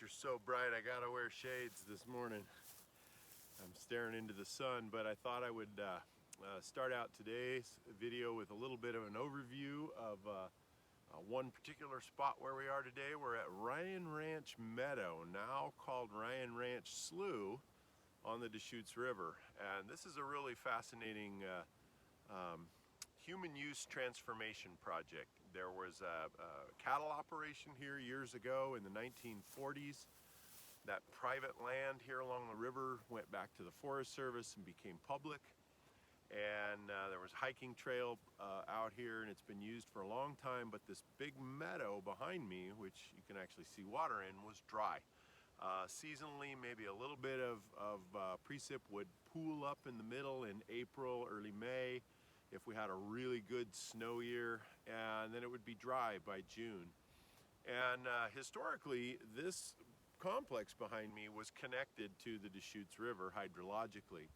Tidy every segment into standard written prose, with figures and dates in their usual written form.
are so bright I gotta wear shades this morning. I'm staring into the sun, but I thought I would start out today's video with a little bit of an overview of one particular spot where we are today. We're at Ryan Ranch Meadow, now called Ryan Ranch Slough, on the Deschutes River. And this is a really fascinating human use transformation project. There was a cattle operation here years ago in the 1940s. That private land here along the river went back to the Forest Service and became public. And there was a hiking trail out here, and it's been used for a long time, but this big meadow behind me, which you can actually see water in, was dry. Seasonally, maybe a little bit of precip would pool up in the middle in April, early May, if we had a really good snow year, and then it would be dry by June. And historically, this complex behind me was connected to the Deschutes River hydrologically.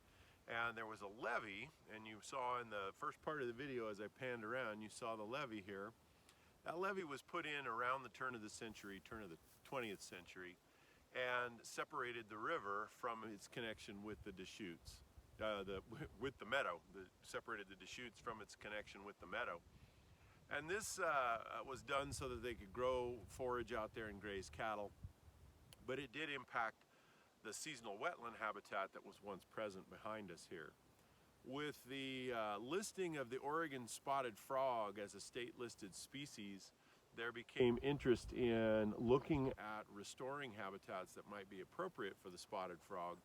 And there was a levee, and you saw in the first part of the video as I panned around, you saw the levee here. That levee was put in around the turn of the 20th century, and separated the river from its connection with the Deschutes. With the meadow, separated the Deschutes from its connection with the meadow. And this was done so that they could grow forage out there and graze cattle, but it did impact the seasonal wetland habitat that was once present behind us here. With the listing of the Oregon spotted frog as a state listed species, there became interest in looking at restoring habitats that might be appropriate for the spotted frog.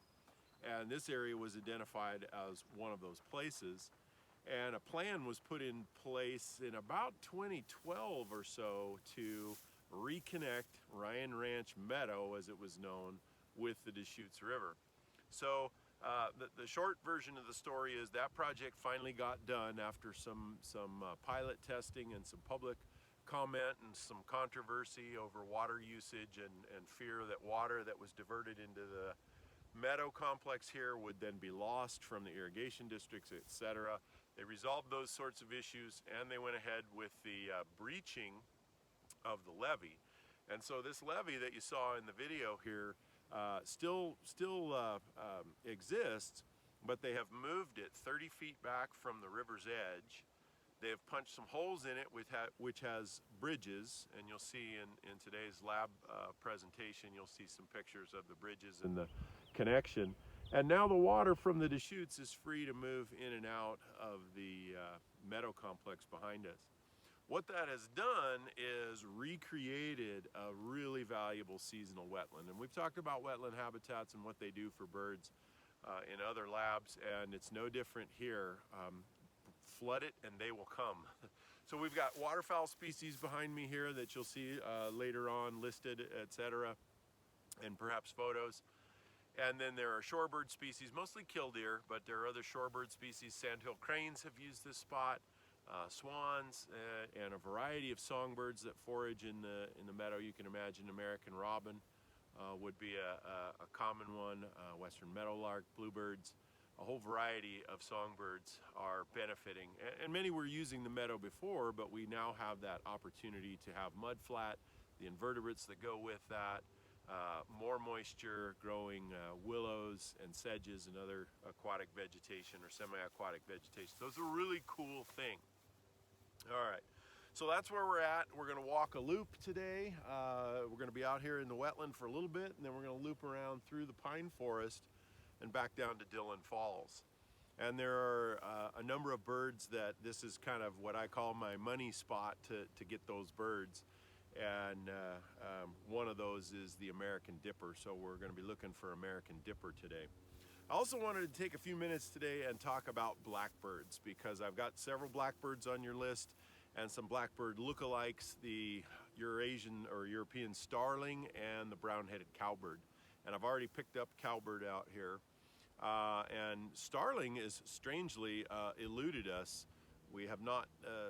And this area was identified as one of those places. And a plan was put in place in about 2012 or so to reconnect Ryan Ranch Meadow, as it was known, with the Deschutes River. So the short version of the story is that project finally got done after some pilot testing and some public comment and some controversy over water usage and fear that water that was diverted into the meadow complex here would then be lost from the irrigation districts, etc. They resolved those sorts of issues, and they went ahead with the breaching of the levee. And so this levee that you saw in the video here still exists, but they have moved it 30 feet back from the river's edge. They have punched some holes in it which has bridges, and you'll see in today's lab presentation, you'll see some pictures of the bridges and the connection. And now the water from the Deschutes is free to move in and out of the meadow complex behind us. What that has done is recreated a really valuable seasonal wetland. And we've talked about wetland habitats and what they do for birds in other labs, and it's no different here. Flood it and they will come. So we've got waterfowl species behind me here that you'll see later on listed, etc., and perhaps photos. And then there are shorebird species, mostly killdeer, but there are other shorebird species. Sandhill cranes have used this spot, swans, and a variety of songbirds that forage in the meadow. You can imagine American robin would be a common one, western meadowlark, bluebirds. A whole variety of songbirds are benefiting, and many were using the meadow before, but we now have that opportunity to have mudflat, the invertebrates that go with that, more moisture, growing willows and sedges and other aquatic vegetation or semi-aquatic vegetation. Those are a really cool thing. All right, so that's where we're at. We're going to walk a loop today. We're going to be out here in the wetland for a little bit, and then we're going to loop around through the pine forest and back down to Dillon Falls. And there are a number of birds that this is kind of what I call my money spot to get those birds. And one of those is the American dipper. So we're going to be looking for American dipper today. I also wanted to take a few minutes today and talk about blackbirds, because I've got several blackbirds on your list and some blackbird lookalikes, the Eurasian or European starling and the brown-headed cowbird. And I've already picked up cowbird out here. And starling is strangely eluded us. We have not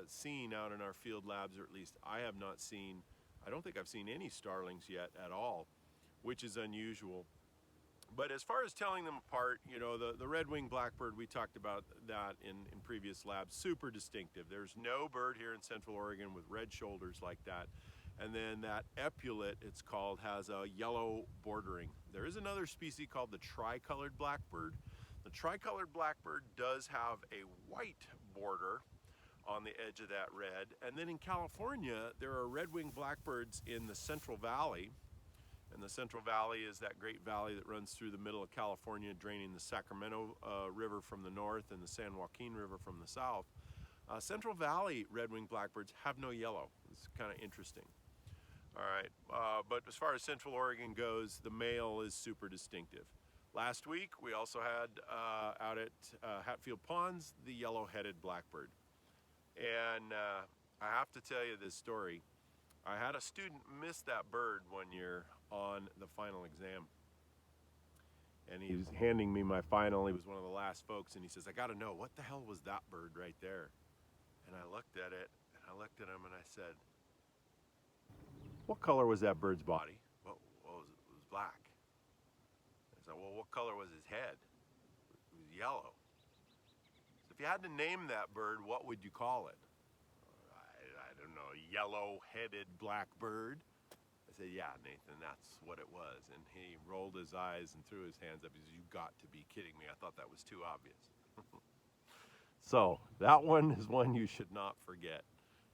seen out in our field labs, or at least I have not seen, I don't think I've seen any starlings yet at all, which is unusual. But as far as telling them apart, you know, the red-winged blackbird, we talked about that in previous labs, super distinctive. There's no bird here in Central Oregon with red shoulders like that. and then that epaulet, it's called, has a yellow bordering. There is another species called the tricolored blackbird. The tricolored blackbird does have a white border on the edge of that red. And then in California, there are red-winged blackbirds in the Central Valley. And the Central Valley is that great valley that runs through the middle of California, draining the Sacramento River from the north and the San Joaquin River from the south. Central Valley red-winged blackbirds have no yellow. It's kind of interesting. All right, but as far as Central Oregon goes, the male is super distinctive. Last week, we also had out at Hatfield Ponds, the yellow-headed blackbird. And I have to tell you this story. I had a student miss that bird one year on the final exam. And he was handing me my final. He was one of the last folks, and he says, I gotta know, what the hell was that bird right there? And I looked at it, and I looked at him, and I said, what color was that bird's body? Well, it was black. I said, well, what color was his head? It was yellow. So if you had to name that bird, what would you call it? I don't know, yellow-headed blackbird. I said, yeah, Nathan, that's what it was. And he rolled his eyes and threw his hands up. He said, you got to be kidding me. I thought that was too obvious. So that one is one you should not forget,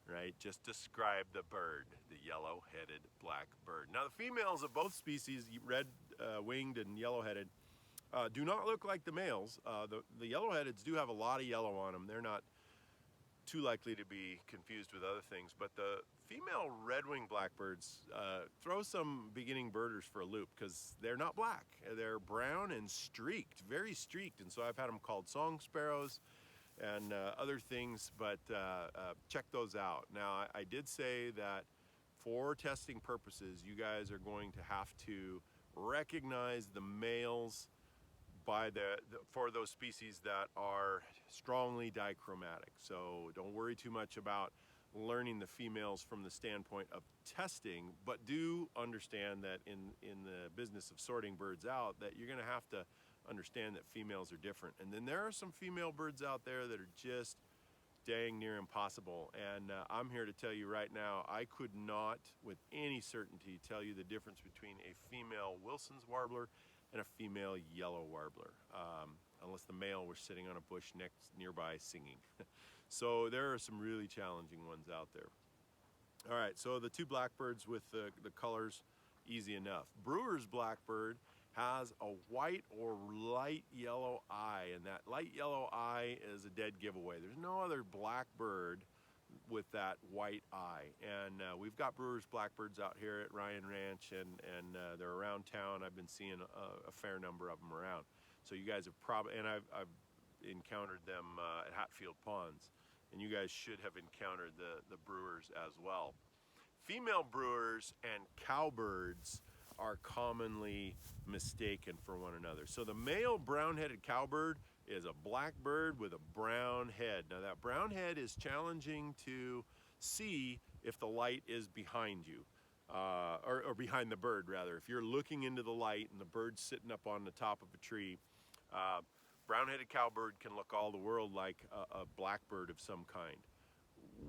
right? Just describe the bird, the yellow-headed blackbird. Now, the females of both species, red-winged and yellow-headed, do not look like the males. The yellow-headeds do have a lot of yellow on them. They're not too likely to be confused with other things, but the female red-winged blackbirds throw some beginning birders for a loop because they're not black. They're brown and streaked, very streaked, and so I've had them called song sparrows and other things, but check those out. Now, I did say that for testing purposes, you guys are going to have to recognize the males by for those species that are strongly dichromatic. So don't worry too much about learning the females from the standpoint of testing, but do understand that in the business of sorting birds out, that you're gonna have to understand that females are different. And then there are some female birds out there that are just dang near impossible. And I'm here to tell you right now, I could not with any certainty tell you the difference between a female Wilson's warbler and a female yellow warbler, unless the male were sitting on a bush nearby singing. So there are some really challenging ones out there. All right, so the two blackbirds with the colors, easy enough. Brewer's blackbird has a white or light yellow eye, and that light yellow eye is a dead giveaway. There's no other blackbird with that white eye. And we've got Brewer's blackbirds out here at Ryan Ranch, and they're around town. I've been seeing a fair number of them around. So you guys have probably, and I've encountered them at Hatfield Ponds, and you guys should have encountered the Brewers as well. Female Brewers and cowbirds are commonly mistaken for one another. So the male brown-headed cowbird is a black bird with a brown head. Now that brown head is challenging to see if the light is behind you, or behind the bird rather. If you're looking into the light and the bird's sitting up on the top of a tree, brown-headed cowbird can look all the world like a blackbird of some kind.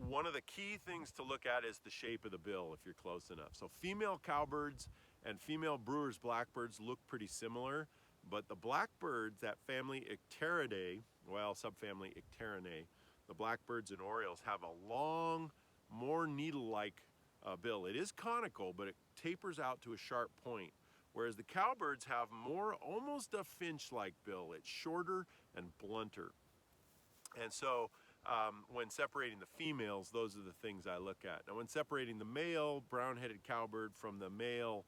One of the key things to look at is the shape of the bill if you're close enough. So female cowbirds and female Brewer's blackbirds look pretty similar, but the blackbirds, that family Icteridae, well, subfamily Icterinae, the blackbirds and orioles have a long, more needle-like bill. It is conical, but it tapers out to a sharp point, whereas the cowbirds have more, almost a finch-like bill. It's shorter and blunter. And so when separating the females, those are the things I look at. Now when separating the male brown-headed cowbird from the male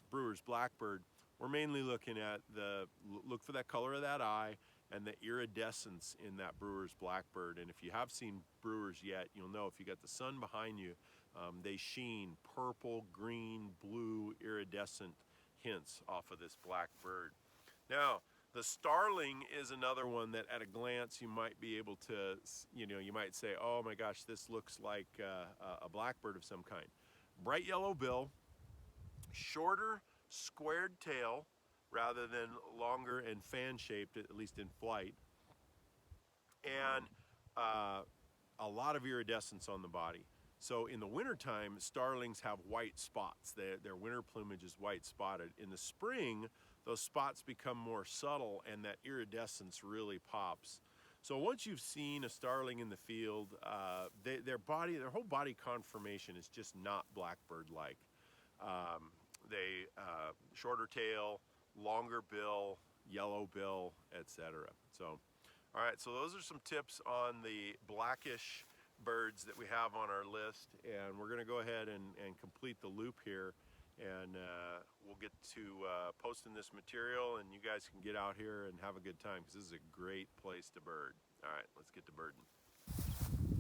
Brewer's blackbird, we're mainly looking at look for that color of that eye and the iridescence in that Brewer's blackbird. And if you have seen Brewers yet, you'll know if you got the sun behind you, they sheen purple, green, blue, iridescent hints off of this black bird. Now, the starling is another one that at a glance you might be able to, you might say, oh my gosh, this looks like a blackbird of some kind. Bright yellow bill, shorter, squared tail rather than longer and fan-shaped, at least in flight, and a lot of iridescence on the body. So in the wintertime, starlings have white spots. Their winter plumage is white spotted. In the spring, those spots become more subtle and that iridescence really pops. So once you've seen a starling in the field, their whole body conformation is just not blackbird-like. Shorter tail, longer bill, yellow bill, etc. So, all right, so those are some tips on the blackish birds that we have on our list, and we're going to go ahead and complete the loop here, and we'll get to posting this material, and you guys can get out here and have a good time, because this is a great place to bird. All right, let's get to birding.